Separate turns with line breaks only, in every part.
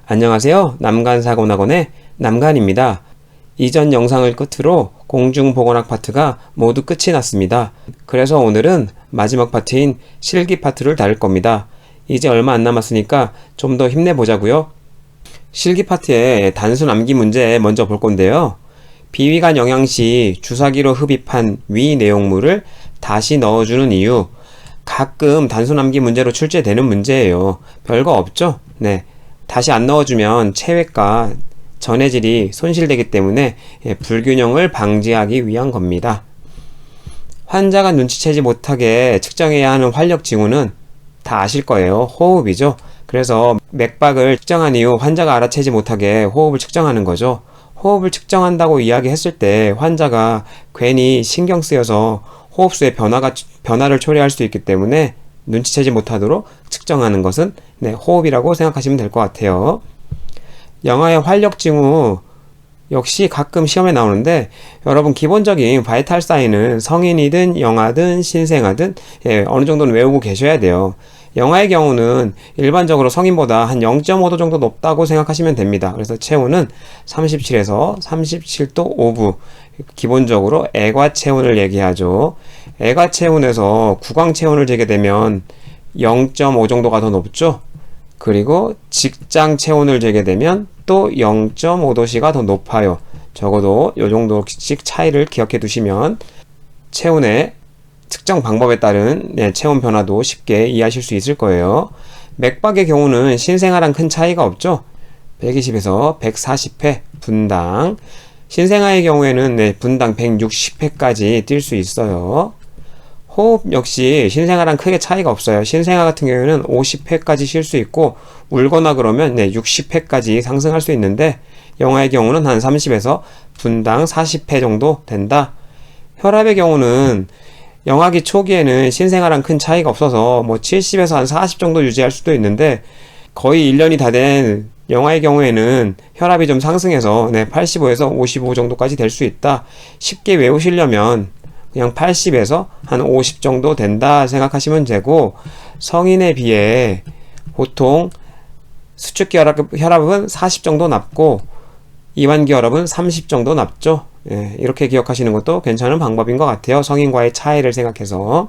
안녕하세요. 남간사고학원의 남간입니다. 이전 영상을 끝으로 공중보건학 파트가 모두 끝이 났습니다. 그래서 오늘은 마지막 파트인 실기 파트를 다룰 겁니다. 이제 얼마 안 남았으니까 좀 더 힘내보자고요. 실기 파트의 단순 암기 문제 먼저 볼 건데요. 비위관 영양 시 주사기로 흡입한 위 내용물을 다시 넣어주는 이유. 가끔 단순 암기 문제로 출제되는 문제예요. 별거 없죠? 네. 다시 안 넣어주면 체외과 전해질이 손실되기 때문에 불균형을 방지하기 위한 겁니다. 환자가 눈치채지 못하게 측정해야 하는 활력 징후는 다 아실 거예요. 호흡이죠. 그래서 맥박을 측정한 이후 환자가 알아채지 못하게 호흡을 측정하는 거죠. 호흡을 측정한다고 이야기했을 때 환자가 괜히 신경 쓰여서 호흡수의 변화를 초래할 수 있기 때문에 눈치채지 못하도록 측정하는 것은 호흡이라고 생각하시면 될 것 같아요. 영아의 활력 징후 역시 가끔 시험에 나오는데 여러분 기본적인 바이탈 사인은 성인이든 영아든 신생아든 어느 정도는 외우고 계셔야 돼요. 영아의 경우는 일반적으로 성인보다 한 0.5도 정도 높다고 생각하시면 됩니다. 그래서 체온은 37에서 37도 5분, 기본적으로 애과 체온을 얘기하죠. 애과 체온에서 구강 체온을 재게 되면 0.5 정도가 더 높죠. 그리고 직장 체온을 재게 되면 또 0.5도씨가 더 높아요. 적어도 이 정도씩 차이를 기억해 두시면 체온의 측정 방법에 따른 체온 변화도 쉽게 이해하실 수 있을 거예요. 맥박의 경우는 신생아랑 큰 차이가 없죠. 120에서 140회 분당. 신생아의 경우에는 분당 160회까지 뛸 수 있어요. 호흡 역시 신생아랑 크게 차이가 없어요. 신생아 같은 경우에는 50회까지 쉴 수 있고 울거나 그러면 60회까지 상승할 수 있는데 영아의 경우는 한 30에서 분당 40회 정도 된다. 혈압의 경우는 영아기 초기에는 신생아랑 큰 차이가 없어서 70에서 한 40 정도 유지할 수도 있는데 거의 1년이 다 된 영아의 경우에는 혈압이 좀 상승해서 85에서 55 정도까지 될 수 있다. 쉽게 외우시려면 그냥 80에서 한 50 정도 된다 생각하시면 되고, 성인에 비해 보통 수축기 혈압은 40 정도 낮고 이완기 혈압은 30 정도 낮죠. 이렇게 기억하시는 것도 괜찮은 방법인 것 같아요. 성인과의 차이를 생각해서.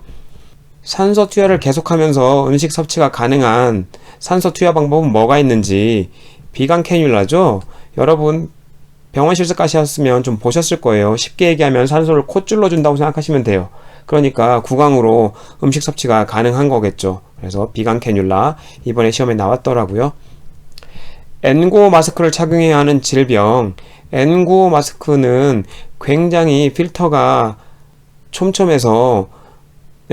산소 투여를 계속하면서 음식 섭취가 가능한 산소 투여 방법은 뭐가 있는지. 비강 캐뉼라죠. 여러분 병원 실습 가셨으면 좀 보셨을 거예요. 쉽게 얘기하면 산소를 콧줄로 준다고 생각하시면 돼요. 그러니까 구강으로 음식 섭취가 가능한 거겠죠. 그래서 비강 캐뉼라 이번에 시험에 나왔더라고요. N95 마스크를 착용해야 하는 질병. N95 마스크는 굉장히 필터가 촘촘해서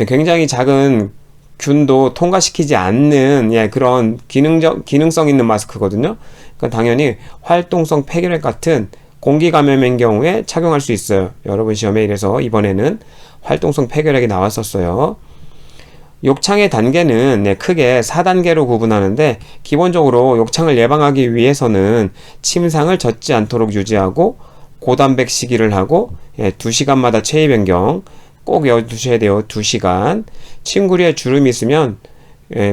굉장히 작은 균도 통과시키지 않는 그런 기능성 있는 마스크거든요. 그러니까 당연히 활동성 폐결핵 같은 공기 감염인 경우에 착용할 수 있어요. 여러분 시험에 이래서 이번에는 활동성 폐결핵이 나왔었어요. 욕창의 단계는 크게 4단계로 구분하는데 기본적으로 욕창을 예방하기 위해서는 침상을 젖지 않도록 유지하고 고단백 식이를 하고 2시간마다 체위 변경 꼭 외워두셔야 돼요. 2시간. 침구리에 주름이 있으면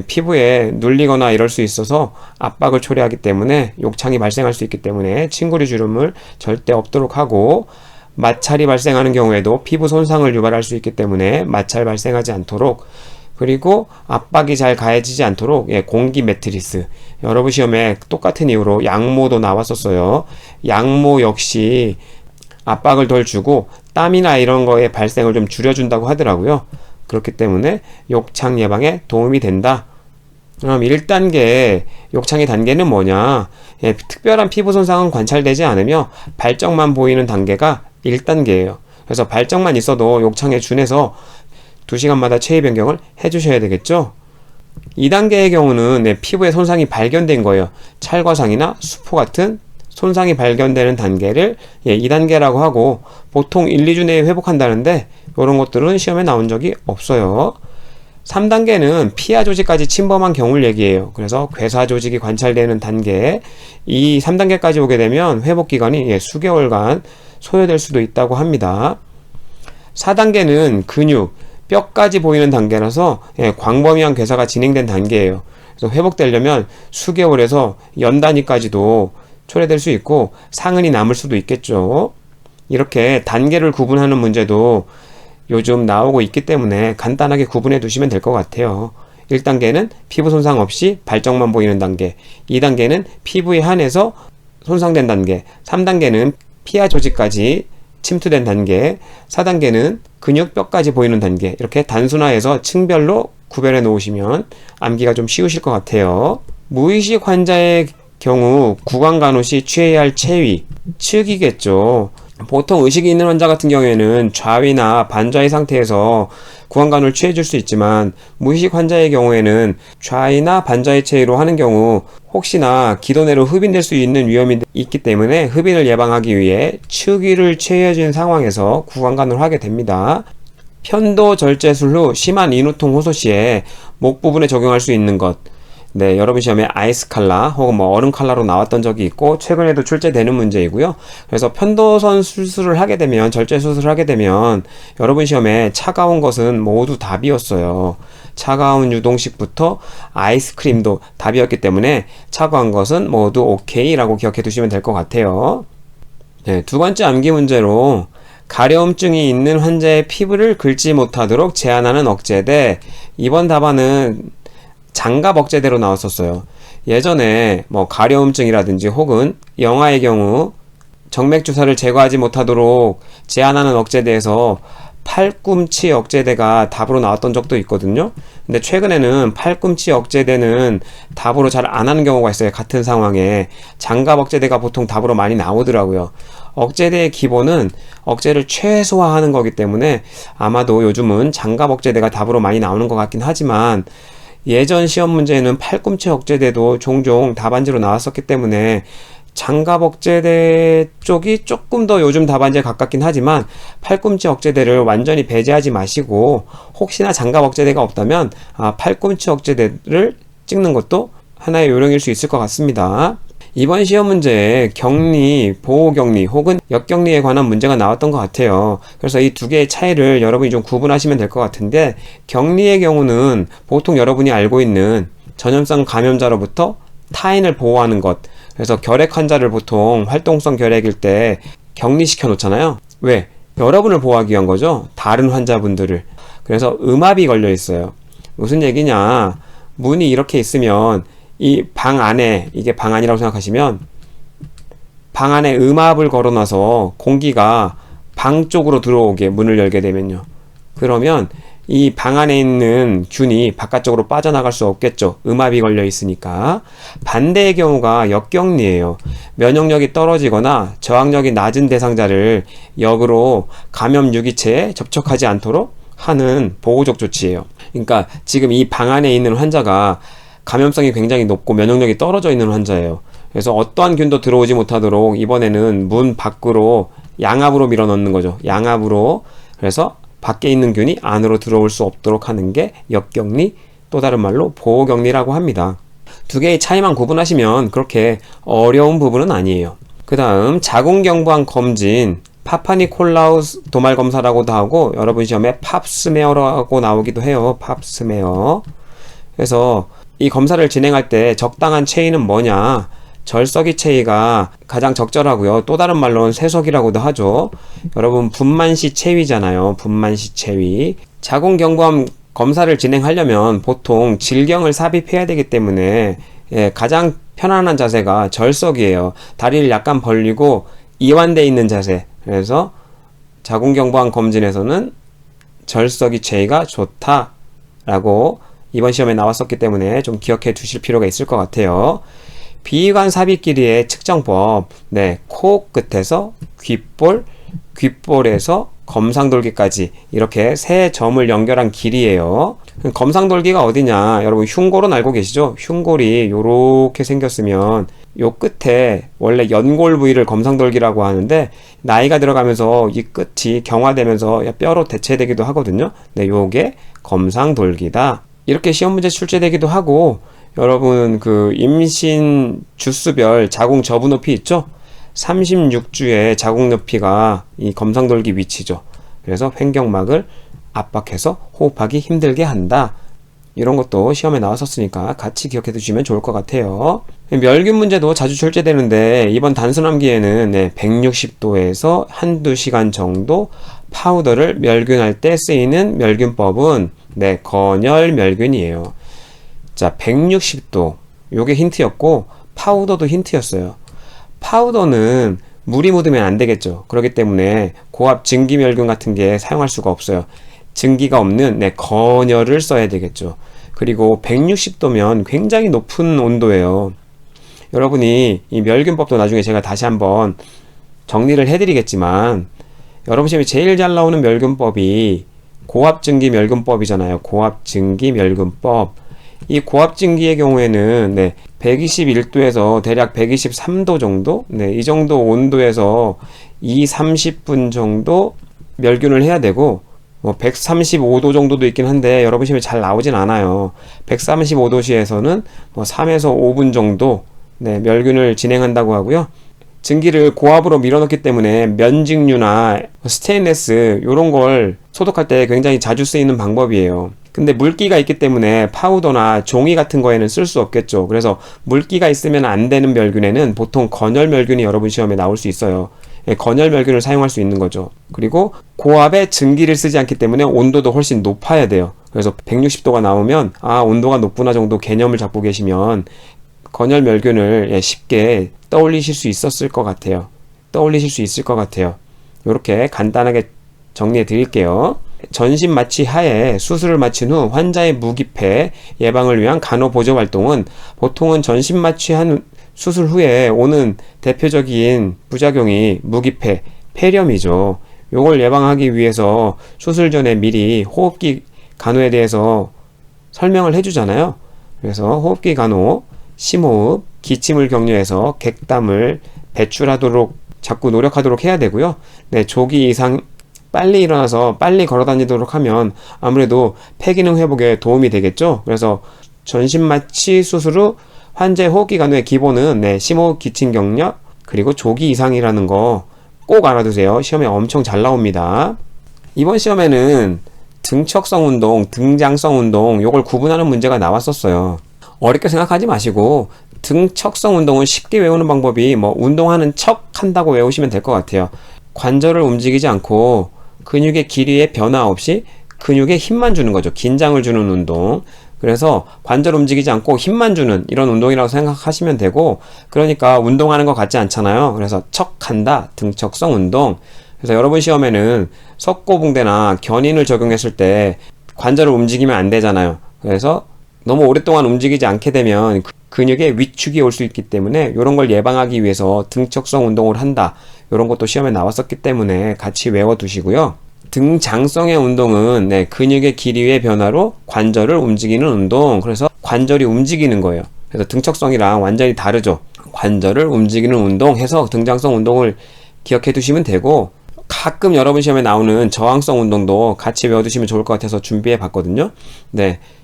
피부에 눌리거나 이럴 수 있어서 압박을 초래하기 때문에 욕창이 발생할 수 있기 때문에 침구리 주름을 절대 없도록 하고, 마찰이 발생하는 경우에도 피부 손상을 유발할 수 있기 때문에 마찰 발생하지 않도록, 그리고 압박이 잘 가해지지 않도록 공기 매트리스. 여러분 시험에 똑같은 이유로 양모도 나왔었어요. 양모 역시 압박을 덜 주고 땀이나 이런 거의 발생을 좀 줄여준다고 하더라고요. 그렇기 때문에 욕창 예방에 도움이 된다. 그럼 1단계 욕창의 단계는 뭐냐? 특별한 피부 손상은 관찰되지 않으며 발정만 보이는 단계가 1단계예요. 그래서 발정만 있어도 욕창에 준해서 2시간마다 체위 변경을 해주셔야 되겠죠? 2단계의 경우는 피부에 손상이 발견된 거예요. 찰과상이나 수포 같은 손상이 발견되는 단계를 2단계라고 하고 보통 1, 2주 내에 회복한다는데 이런 것들은 시험에 나온 적이 없어요. 3단계는 피하 조직까지 침범한 경우를 얘기해요. 그래서 괴사 조직이 관찰되는 단계, 이 3단계까지 오게 되면 회복 기간이 수개월간 소요될 수도 있다고 합니다. 4단계는 근육, 뼈까지 보이는 단계라서 광범위한 괴사가 진행된 단계예요. 그래서 회복되려면 수개월에서 연 단위까지도 초래될 수 있고 상흔이 남을 수도 있겠죠. 이렇게 단계를 구분하는 문제도 요즘 나오고 있기 때문에 간단하게 구분해 두시면 될 것 같아요. 1단계는 피부 손상 없이 발정만 보이는 단계, 2단계는 피부에 한해서 손상된 단계, 3단계는 피하 조직까지 침투된 단계, 4단계는 근육 뼈까지 보이는 단계, 이렇게 단순화해서 층별로 구별해 놓으시면 암기가 좀 쉬우실 것 같아요. 무의식 환자의 경우 구강간호 시 취해야 할 체위, 측이겠죠. 보통 의식이 있는 환자 같은 경우에는 좌위나 반좌위 상태에서 구강간호를 취해줄 수 있지만 무의식 환자의 경우에는 좌위나 반좌위 체위로 하는 경우 혹시나 기도 내로 흡인될 수 있는 위험이 있기 때문에 흡인을 예방하기 위해 측위를 취해진 상황에서 구강간호를 하게 됩니다. 편도 절제술 후 심한 인후통 호소 시에 목 부분에 적용할 수 있는 것, 네, 여러분 시험에 아이스 칼라 혹은 얼음 칼라로 나왔던 적이 있고 최근에도 출제되는 문제이고요. 그래서 편도선 수술을 하게 되면, 절제 수술을 하게 되면 여러분 시험에 차가운 것은 모두 답이었어요. 차가운 유동식부터 아이스크림도 답이었기 때문에 차가운 것은 모두 오케이라고 기억해 두시면 될 것 같아요. 네, 두 번째 암기 문제로 가려움증이 있는 환자의 피부를 긁지 못하도록 제한하는 억제대. 이번 답안은 장갑 억제대로 나왔었어요. 예전에 가려움증이라든지 혹은 영아의 경우 정맥 주사를 제거하지 못하도록 제한하는 억제대에서 팔꿈치 억제대가 답으로 나왔던 적도 있거든요. 근데 최근에는 팔꿈치 억제대는 답으로 잘 안 하는 경우가 있어요. 같은 상황에 장갑 억제대가 보통 답으로 많이 나오더라고요. 억제대의 기본은 억제를 최소화하는 거기 때문에 아마도 요즘은 장갑 억제대가 답으로 많이 나오는 것 같긴 하지만 예전 시험 문제에는 팔꿈치 억제대도 종종 답안지로 나왔었기 때문에 장갑 억제대 쪽이 조금 더 요즘 답안지에 가깝긴 하지만 팔꿈치 억제대를 완전히 배제하지 마시고 혹시나 장갑 억제대가 없다면 팔꿈치 억제대를 찍는 것도 하나의 요령일 수 있을 것 같습니다. 이번 시험 문제에 격리, 보호격리 혹은 역격리에 관한 문제가 나왔던 것 같아요. 그래서 이 두 개의 차이를 여러분이 좀 구분하시면 될 것 같은데, 격리의 경우는 보통 여러분이 알고 있는 전염성 감염자로부터 타인을 보호하는 것, 그래서 결핵 환자를 보통 활동성 결핵일 때 격리시켜 놓잖아요. 왜? 여러분을 보호하기 위한 거죠. 다른 환자분들을. 그래서 음압이 걸려 있어요. 무슨 얘기냐, 문이 이렇게 있으면 이 방 안에, 이게 방 안이라고 생각하시면 방 안에 음압을 걸어놔서 공기가 방 쪽으로 들어오게 문을 열게 되면요, 그러면 이 방 안에 있는 균이 바깥쪽으로 빠져나갈 수 없겠죠. 음압이 걸려 있으니까. 반대의 경우가 역격리예요. 면역력이 떨어지거나 저항력이 낮은 대상자를 역으로 감염 유기체에 접촉하지 않도록 하는 보호적 조치예요. 그러니까 지금 이 방 안에 있는 환자가 감염성이 굉장히 높고 면역력이 떨어져 있는 환자예요. 그래서 어떠한 균도 들어오지 못하도록 이번에는 문 밖으로 양압으로 밀어 넣는 거죠. 양압으로. 그래서 밖에 있는 균이 안으로 들어올 수 없도록 하는 게 역격리, 또 다른 말로 보호격리라고 합니다. 두 개의 차이만 구분하시면 그렇게 어려운 부분은 아니에요. 그 다음 자궁경부암 검진, 파파니콜라우 도말 검사라고도 하고 여러분 시험에 팝스메어라고 나오기도 해요. 팝스메어. 그래서 이 검사를 진행할 때 적당한 체위는 뭐냐? 절석이 체위가 가장 적절하고요. 또 다른 말로는 세석이라고도 하죠. 여러분 분만시 체위잖아요. 분만시 체위. 자궁경부암 검사를 진행하려면 보통 질경을 삽입해야 되기 때문에 가장 편안한 자세가 절석이에요. 다리를 약간 벌리고 이완되어 있는 자세. 그래서 자궁경부암 검진에서는 절석이 체위가 좋다라고 이번 시험에 나왔었기 때문에 좀 기억해 두실 필요가 있을 것 같아요. 비위관 삽입 길이의 측정법. 네, 코 끝에서 귓볼, 귓볼에서 검상돌기까지 이렇게 세 점을 연결한 길이에요. 검상돌기가 어디냐? 여러분 흉골은 알고 계시죠? 흉골이 요렇게 생겼으면 요 끝에 원래 연골 부위를 검상돌기라고 하는데 나이가 들어가면서 이 끝이 경화되면서 뼈로 대체되기도 하거든요. 네, 요게 검상돌기다. 이렇게 시험 문제 출제되기도 하고, 여러분 그 임신 주수별 자궁 저부 높이 있죠? 36주의 자궁 높이가 이 검상돌기 위치죠. 그래서 횡격막을 압박해서 호흡하기 힘들게 한다. 이런 것도 시험에 나왔었으니까 같이 기억해 두시면 좋을 것 같아요. 멸균 문제도 자주 출제되는데 이번 단순함기에는 160도에서 한두 시간 정도 파우더를 멸균할 때 쓰이는 멸균법은 건열 멸균이에요. 자, 160도 요게 힌트였고 파우더도 힌트였어요. 파우더는 물이 묻으면 안 되겠죠. 그렇기 때문에 고압 증기 멸균 같은 게 사용할 수가 없어요. 증기가 없는 건열을 써야 되겠죠. 그리고 160도면 굉장히 높은 온도예요. 여러분이 이 멸균법도 나중에 제가 다시 한번 정리를 해드리겠지만 여러분 시험에 제일 잘 나오는 멸균법이 고압증기 멸균법이잖아요. 고압증기 멸균법. 이 고압증기의 경우에는 121도에서 대략 123도 정도? 이 정도 온도에서 30분 정도 멸균을 해야 되고 135도 정도도 있긴 한데 여러분 시험에 잘 나오진 않아요. 135도시에서는 3에서 5분 정도 멸균을 진행한다고 하고요. 증기를 고압으로 밀어넣기 때문에 면직류나 스테인레스 이런 걸 소독할 때 굉장히 자주 쓰이는 방법이에요. 근데 물기가 있기 때문에 파우더나 종이 같은 거에는 쓸 수 없겠죠. 그래서 물기가 있으면 안 되는 멸균에는 보통 건열 멸균이 여러분 시험에 나올 수 있어요. 건열 멸균을 사용할 수 있는 거죠. 그리고 고압에 증기를 쓰지 않기 때문에 온도도 훨씬 높아야 돼요. 그래서 160도가 나오면 온도가 높구나 정도 개념을 잡고 계시면 건열 멸균을 쉽게 떠올리실 수 있을 것 같아요. 이렇게 간단하게 정리해 드릴게요. 전신 마취 하에 수술을 마친 후 환자의 무기폐 예방을 위한 간호보조 활동은 보통은 전신 마취한 수술 후에 오는 대표적인 부작용이 무기폐, 폐렴이죠. 요걸 예방하기 위해서 수술 전에 미리 호흡기 간호에 대해서 설명을 해주잖아요. 그래서 호흡기 간호, 심호흡, 기침을 격려해서 객담을 배출하도록 자꾸 노력하도록 해야 되고요. 조기 이상 빨리 일어나서 빨리 걸어 다니도록 하면 아무래도 폐기능 회복에 도움이 되겠죠. 그래서 전신 마취 수술 후 환자의 호흡기 간호의 기본은 심호흡, 기침 격려, 그리고 조기 이상이라는 거 꼭 알아두세요. 시험에 엄청 잘 나옵니다. 이번 시험에는 등척성 운동, 등장성 운동 요걸 구분하는 문제가 나왔었어요. 어렵게 생각하지 마시고 등척성 운동은 쉽게 외우는 방법이 운동하는 척 한다고 외우시면 될 것 같아요. 관절을 움직이지 않고 근육의 길이의 변화 없이 근육에 힘만 주는 거죠. 긴장을 주는 운동. 그래서 관절 움직이지 않고 힘만 주는 이런 운동이라고 생각하시면 되고, 그러니까 운동하는 것 같지 않잖아요. 그래서 척한다, 등척성 운동. 그래서 여러분 시험에는 석고붕대나 견인을 적용했을 때 관절을 움직이면 안 되잖아요. 그래서 너무 오랫동안 움직이지 않게 되면 근육에 위축이 올 수 있기 때문에 이런 걸 예방하기 위해서 등척성 운동을 한다. 이런 것도 시험에 나왔었기 때문에 같이 외워두시고요. 등장성의 운동은 근육의 길이의 변화로 관절을 움직이는 운동. 그래서 관절이 움직이는 거예요. 그래서 등척성이랑 완전히 다르죠. 관절을 움직이는 운동 해서 등장성 운동을 기억해 두시면 되고, 가끔 여러분 시험에 나오는 저항성 운동도 같이 외워두시면 좋을 것 같아서 준비해 봤거든요.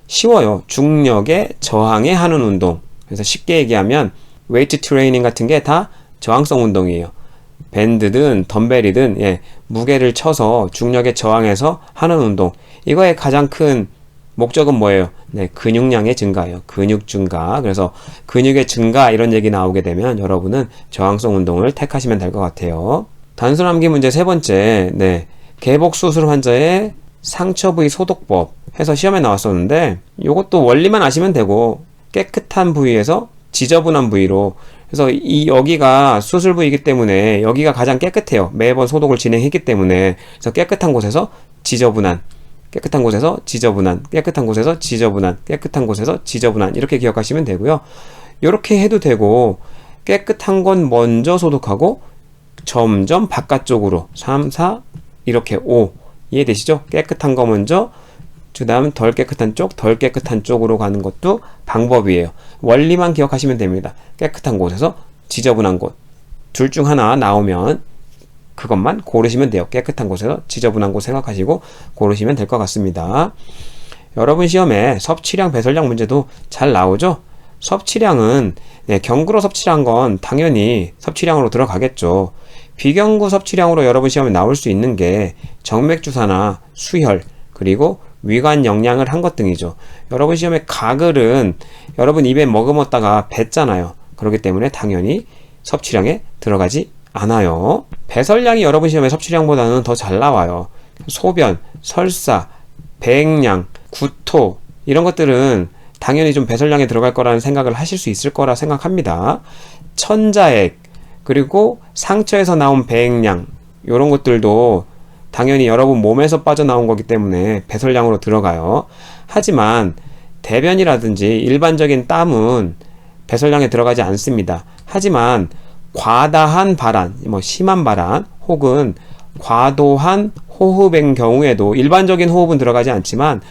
쉬워요. 중력에 저항해 하는 운동. 그래서 쉽게 얘기하면 웨이트 트레이닝 같은 게 다 저항성 운동이에요. 밴드든 덤벨이든 무게를 쳐서 중력에 저항해서 하는 운동. 이거의 가장 큰 목적은 뭐예요? 근육량의 증가예요. 근육 증가. 그래서 근육의 증가 이런 얘기 나오게 되면 여러분은 저항성 운동을 택하시면 될 것 같아요. 단순함기 문제 세 번째, 개복 수술 환자의 상처 부위 소독법 해서 시험에 나왔었는데, 이것도 원리만 아시면 되고 깨끗한 부위에서 지저분한 부위로, 그래서 여기가 수술 부위이기 때문에 여기가 가장 깨끗해요. 매번 소독을 진행했기 때문에. 그래서 깨끗한 곳에서 지저분한, 깨끗한 곳에서 지저분한, 깨끗한 곳에서 지저분한, 깨끗한 곳에서 지저분한, 이렇게 기억하시면 되고요. 이렇게 해도 되고, 깨끗한 건 먼저 소독하고 점점 바깥쪽으로 3, 4, 이렇게 5 이해되시죠? 깨끗한 거 먼저, 그 다음 덜 깨끗한 쪽, 덜 깨끗한 쪽으로 가는 것도 방법이에요. 원리만 기억하시면 됩니다. 깨끗한 곳에서 지저분한 곳, 둘 중 하나 나오면 그것만 고르시면 돼요. 깨끗한 곳에서 지저분한 곳 생각하시고 고르시면 될 것 같습니다. 여러분 시험에 섭취량, 배설량 문제도 잘 나오죠? 섭취량은 경구로 섭취한 건 당연히 섭취량으로 들어가겠죠. 비경구 섭취량으로 여러분 시험에 나올 수 있는 게 정맥주사나 수혈, 그리고 위관 영양을 한 것 등이죠. 여러분 시험에 가글은 여러분 입에 머금었다가 뱉잖아요. 그렇기 때문에 당연히 섭취량에 들어가지 않아요. 배설량이 여러분 시험에 섭취량보다는 더 잘 나와요. 소변, 설사, 배행량, 구토 이런 것들은 당연히 좀 배설량에 들어갈 거라는 생각을 하실 수 있을 거라 생각합니다. 천자액 그리고 상처에서 나온 배행량 이런 것들도 당연히 여러분 몸에서 빠져나온 거기 때문에 배설량으로 들어가요. 하지만 대변이라든지 일반적인 땀은 배설량에 들어가지 않습니다. 하지만 과다한 발한, 심한 발한 혹은 과도한 호흡인 경우에도 일반적인 호흡은 들어가지 않지만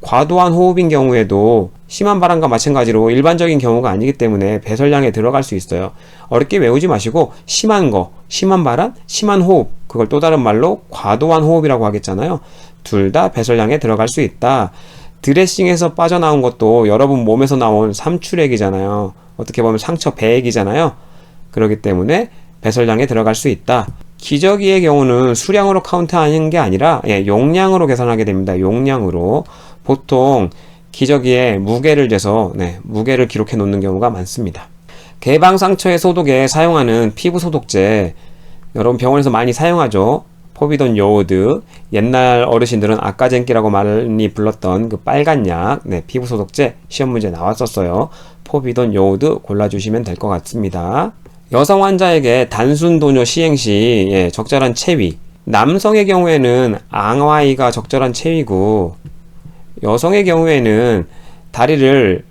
과도한 호흡인 경우에도 심한 발한과 마찬가지로 일반적인 경우가 아니기 때문에 배설량에 들어갈 수 있어요. 어렵게 외우지 마시고 심한 거, 심한 발한, 심한 호흡 그걸 또 다른 말로 과도한 호흡이라고 하겠잖아요. 둘 다 배설량에 들어갈 수 있다. 드레싱에서 빠져나온 것도 여러분 몸에서 나온 삼출액이잖아요. 어떻게 보면 상처 배액이잖아요. 그렇기 때문에 배설량에 들어갈 수 있다. 기저귀의 경우는 수량으로 카운트하는 게 아니라 용량으로 계산하게 됩니다. 용량으로. 보통 기저귀에 무게를 재서 무게를 기록해 놓는 경우가 많습니다. 개방 상처의 소독에 사용하는 피부 소독제 여러분 병원에서 많이 사용하죠. 포비돈 요오드 옛날 어르신들은 아까젠기라고 많이 불렀던 그 빨간 약 피부 소독제 시험 문제 나왔었어요. 포비돈 요오드 골라주시면 될 것 같습니다. 여성 환자에게 단순 도뇨 시행 시 적절한 체위 남성의 경우에는 앙와이가 적절한 체위고 여성의 경우에는 다리를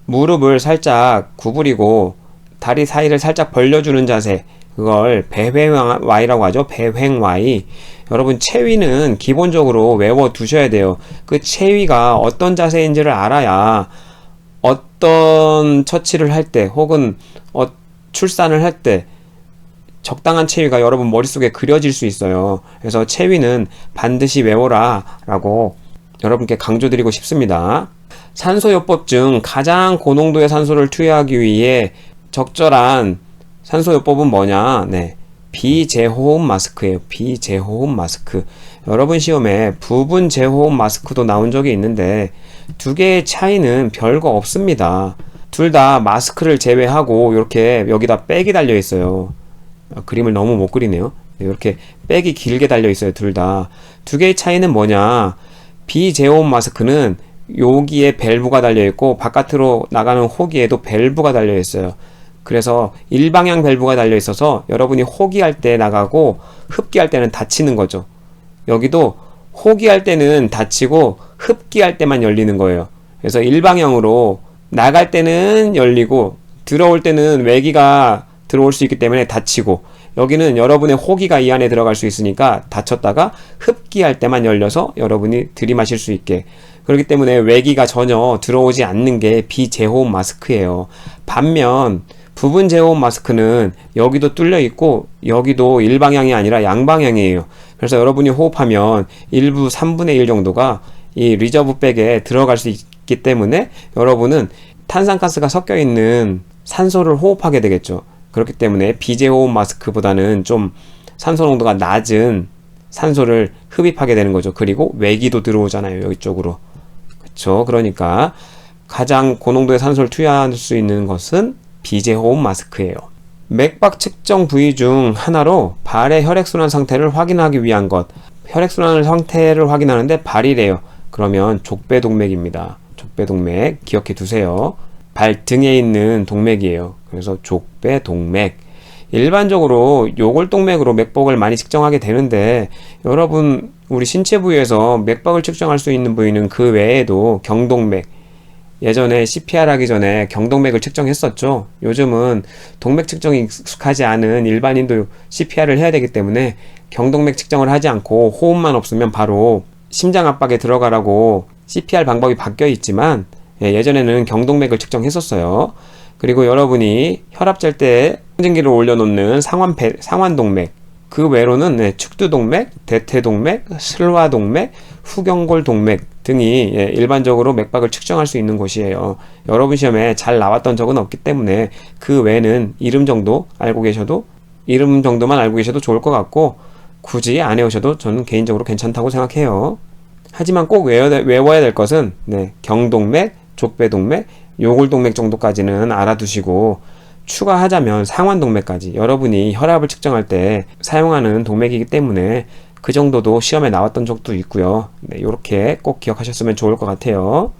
무릎을 살짝 구부리고 다리 사이를 살짝 벌려주는 자세 그걸 배횡와이라고 하죠. 배횡와이 여러분 체위는 기본적으로 외워두셔야 돼요. 그 체위가 어떤 자세인지를 알아야 어떤 처치를 할 때 혹은 출산을 할 때 적당한 체위가 여러분 머릿속에 그려질 수 있어요. 그래서 체위는 반드시 외워라 라고 여러분께 강조드리고 싶습니다. 산소요법 중 가장 고농도의 산소를 투여하기 위해 적절한 산소요법은 뭐냐? 비재호흡 마스크예요. 비재호흡 마스크. 여러분 시험에 부분 재호흡 마스크도 나온 적이 있는데 두 개의 차이는 별거 없습니다. 둘 다 마스크를 제외하고 이렇게 여기다 백이 달려 있어요. 그림을 너무 못 그리네요. 이렇게 백이 길게 달려 있어요. 둘 다. 두 개의 차이는 뭐냐? 비제호흡 마스크는 여기에 밸브가 달려 있고 바깥으로 나가는 호기에도 밸브가 달려 있어요. 그래서 일방향 밸브가 달려 있어서 여러분이 호기할 때 나가고 흡기할 때는 닫히는 거죠. 여기도 호기할 때는 닫히고 흡기할 때만 열리는 거예요. 그래서 일방향으로 나갈 때는 열리고 들어올 때는 외기가 들어올 수 있기 때문에 닫히고 여기는 여러분의 호기가 이 안에 들어갈 수 있으니까 닫혔다가 흡기할 때만 열려서 여러분이 들이마실 수 있게 그렇기 때문에 외기가 전혀 들어오지 않는 게 비제호흡 마스크예요. 반면 부분 제호흡 마스크는 여기도 뚫려 있고 여기도 일방향이 아니라 양방향이에요. 그래서 여러분이 호흡하면 일부 3분의 1 정도가 이 리저브백에 들어갈 수 있기 때문에 여러분은 탄산가스가 섞여 있는 산소를 호흡하게 되겠죠. 그렇기 때문에 비제호흡 마스크보다는 좀 산소 농도가 낮은 산소를 흡입하게 되는 거죠. 그리고 외기도 들어오잖아요. 여기 쪽으로. 그렇죠. 그러니까 가장 고농도의 산소를 투여할 수 있는 것은 비제호흡 마스크예요. 맥박 측정 부위 중 하나로 발의 혈액순환 상태를 확인하기 위한 것. 혈액순환 상태를 확인하는데 발이래요. 그러면 족배동맥입니다. 족배동맥 기억해 두세요. 발등에 있는 동맥이에요. 그래서 족배동맥. 일반적으로 요골동맥으로 맥박을 많이 측정하게 되는데 여러분 우리 신체 부위에서 맥박을 측정할 수 있는 부위는 그 외에도 경동맥 예전에 CPR 하기 전에 경동맥을 측정했었죠. 요즘은 동맥 측정이 익숙하지 않은 일반인도 CPR을 해야 되기 때문에 경동맥 측정을 하지 않고 호흡만 없으면 바로 심장 압박에 들어가라고 CPR 방법이 바뀌어 있지만 예전에는 경동맥을 측정했었어요. 그리고 여러분이 혈압 잴 때 청진기를 올려놓는 상완동맥 그 외로는 축두동맥, 대퇴동맥, 슬화동맥, 후경골동맥 등이 일반적으로 맥박을 측정할 수 있는 곳이에요. 여러분 시험에 잘 나왔던 적은 없기 때문에 그 외에는 이름 정도만 알고 계셔도 좋을 것 같고 굳이 안 해오셔도 저는 개인적으로 괜찮다고 생각해요. 하지만 꼭 외워야 될 것은 경동맥, 족배동맥, 요골동맥 정도까지는 알아두시고 추가하자면 상완동맥까지 여러분이 혈압을 측정할 때 사용하는 동맥이기 때문에 그 정도도 시험에 나왔던 적도 있고요. 이렇게 꼭 기억하셨으면 좋을 것 같아요.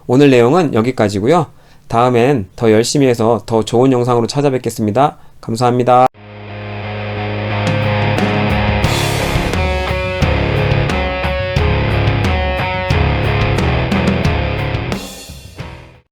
오늘 내용은 여기까지고요. 다음엔 더 열심히 해서 더 좋은 영상으로 찾아뵙겠습니다. 감사합니다.